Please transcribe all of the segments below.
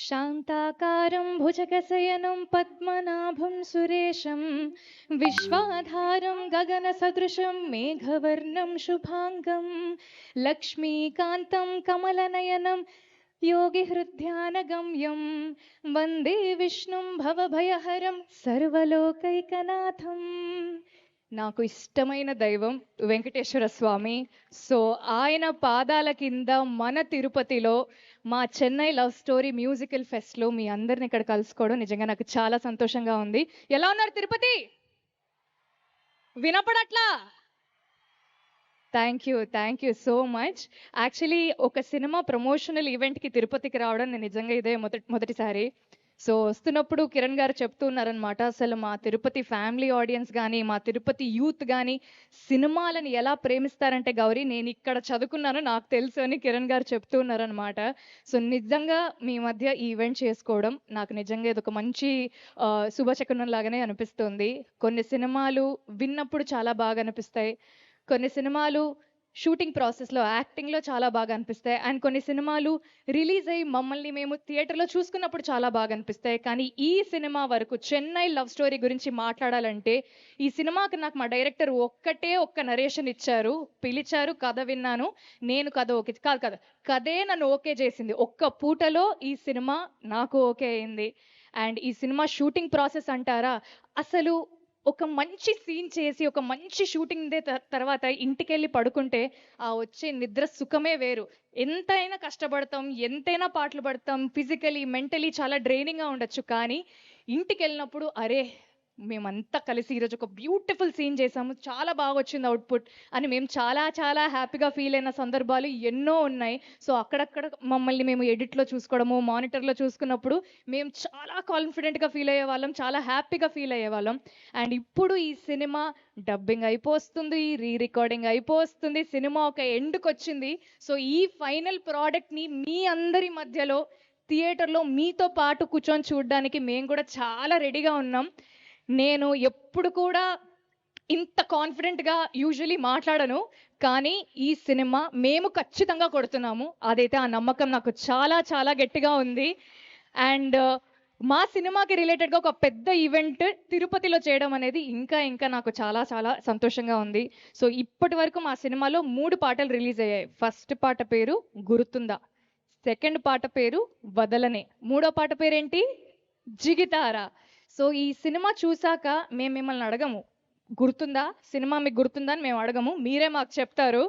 శాంతాకారం భుజగశయనం పద్మనాభం సురేశం విశ్వాధారం గగనసదృశం మేఘవర్ణం శుభాంగం లక్ష్మీకాంతం కమలనయనం योगिहृद्ध्यानगम्यं वन्दे विष्णुं भवभयहरं सर्वलोकैकनाथं నాకు ఇష్టమైన దైవం వెంకటేశ్వర స్వామి. సో ఆయన పాదాల కింద మన తిరుపతిలో మా చెన్నై లవ్ స్టోరీ మ్యూజికల్ ఫెస్ట్లో మీ అందరిని ఇక్కడ కలుసుకోవడం నిజంగా నాకు చాలా సంతోషంగా ఉంది. ఎలా ఉన్నారు తిరుపతి? వినపడట్లా? Thank you so much. Actually ఒక సినిమా ప్రమోషనల్ ఈవెంట్కి తిరుపతికి రావడం నేను నిజంగా ఇదే మొదటిసారి. సో వస్తున్నప్పుడు కిరణ్ గారు చెప్తున్నారనమాట, అసలు మా తిరుపతి ఫ్యామిలీ ఆడియన్స్ కానీ మా తిరుపతి యూత్ కానీ సినిమాలను ఎలా ప్రేమిస్తారంటే గౌరీ నేను ఇక్కడ చదువుకున్నాను నాకు తెలుసు అని కిరణ్ గారు చెప్తున్నారనమాట. సో నిజంగా మీ మధ్య ఈ ఈవెంట్ చేసుకోవడం నాకు నిజంగా ఇది ఒక మంచి శుభశకునం లాగానే అనిపిస్తుంది. కొన్ని సినిమాలు విన్నప్పుడు చాలా బాగా అనిపిస్తాయి, కొన్ని సినిమాలు షూటింగ్ ప్రాసెస్లో యాక్టింగ్లో చాలా బాగా అనిపిస్తాయి, అండ్ కొన్ని సినిమాలు రిలీజ్ అయ్యి మమ్మల్ని మేము థియేటర్లో చూసుకున్నప్పుడు చాలా బాగా అనిపిస్తాయి. కానీ ఈ సినిమా వరకు చెన్నై లవ్ స్టోరీ గురించి మాట్లాడాలంటే ఈ సినిమాకి నాకు మా డైరెక్టర్ ఒక్క నరేషన్ ఇచ్చారు, పిలిచారు, కథ విన్నాను, నేను కథ ఓకే కథే నన్ను ఓకే చేసింది. ఒక్క పూటలో ఈ సినిమా నాకు ఓకే అయింది. అండ్ ఈ సినిమా షూటింగ్ ప్రాసెస్ అంటారా, అసలు ఒక మంచి సీన్ చేసి ఒక మంచి షూటింగ్ తర్వాత ఇంటికి వెళ్ళి పడుకుంటే ఆ వచ్చే నిద్ర సుఖమే వేరు. ఎంతైనా కష్టపడతాం, ఎంతైనా పాటలు పడతాం, ఫిజికలీ మెంటలీ చాలా డ్రైనింగ్గా ఉండొచ్చు, కానీ ఇంటికి వెళ్ళినప్పుడు అరే మేమంతా కలిసి ఈరోజు ఒక బ్యూటిఫుల్ సీన్ చేసాము, చాలా బాగా వచ్చింది అవుట్పుట్ అని మేము చాలా చాలా హ్యాపీగా ఫీల్ అయిన సందర్భాలు ఎన్నో ఉన్నాయి. సో అక్కడక్కడ మమ్మల్ని మేము ఎడిట్లో చూసుకోవడము, మానిటర్లో చూసుకున్నప్పుడు మేము చాలా కాన్ఫిడెంట్గా ఫీల్ అయ్యే వాళ్ళం, చాలా హ్యాపీగా ఫీల్ అయ్యే వాళ్ళం. అండ్ ఇప్పుడు ఈ సినిమా డబ్బింగ్ అయిపోతుంది, రికార్డింగ్ అయిపోతుంది, సినిమా ఒక ఎండ్కి వచ్చింది. సో ఈ ఫైనల్ ప్రోడక్ట్ని మీ అందరి మధ్యలో థియేటర్లో మీతో పాటు కూర్చొని చూడడానికి మేము కూడా చాలా రెడీగా ఉన్నాం. నేను ఎప్పుడు కూడా ఇంత కాన్ఫిడెంట్గా యూజువలీ మాట్లాడను, కానీ ఈ సినిమా మేము ఖచ్చితంగా కొడుతున్నాము, అదైతే ఆ నమ్మకం నాకు చాలా చాలా గట్టిగా ఉంది. అండ్ మా సినిమాకి రిలేటెడ్గా ఒక పెద్ద ఈవెంట్ తిరుపతిలో చేయడం అనేది ఇంకా ఇంకా నాకు చాలా చాలా సంతోషంగా ఉంది. సో ఇప్పటి వరకు మా సినిమాలో 3 పాటలు రిలీజ్ అయ్యాయి. ఫస్ట్ పాట పేరు గుర్తుందా, సెకండ్ పాట పేరు వదలనే, మూడో పాట పేరేంటి జిగితారా. సో ఈ సినిమా చూసాక మేము మిమ్మల్ని అడగము గుర్తుందా, సినిమా మీకు గుర్తుందా అని మేము అడగము, మీరే మాకు చెప్తారు.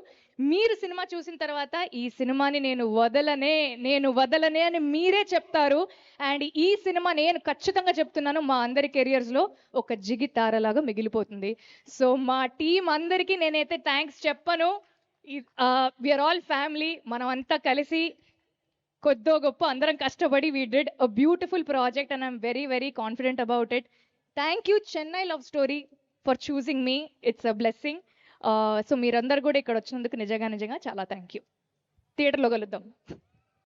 మీరు సినిమా చూసిన తర్వాత ఈ సినిమాని నేను వదలనే అని మీరే చెప్తారు. అండ్ ఈ సినిమా నేను ఖచ్చితంగా చెప్తున్నాను మా అందరి కెరియర్స్లో ఒక జిగితారలాగా మిగిలిపోతుంది. సో మా టీం అందరికీ నేనైతే థ్యాంక్స్ చెప్పను. వీఆర్ ఆల్ ఫ్యామిలీ, మనం అంతా కలిసి కొద్దో గొప్ప అందరం కష్టపడి we did a beautiful project and I'm very very confident about it. Thank you Chennai Love Story for choosing me. It's a blessing. So మీరందరూ కూడా ఇక్కడ వచ్చినందుకు నిజంగా చాలా థ్యాంక్ యూ. థియేటర్లో కలుద్దాం.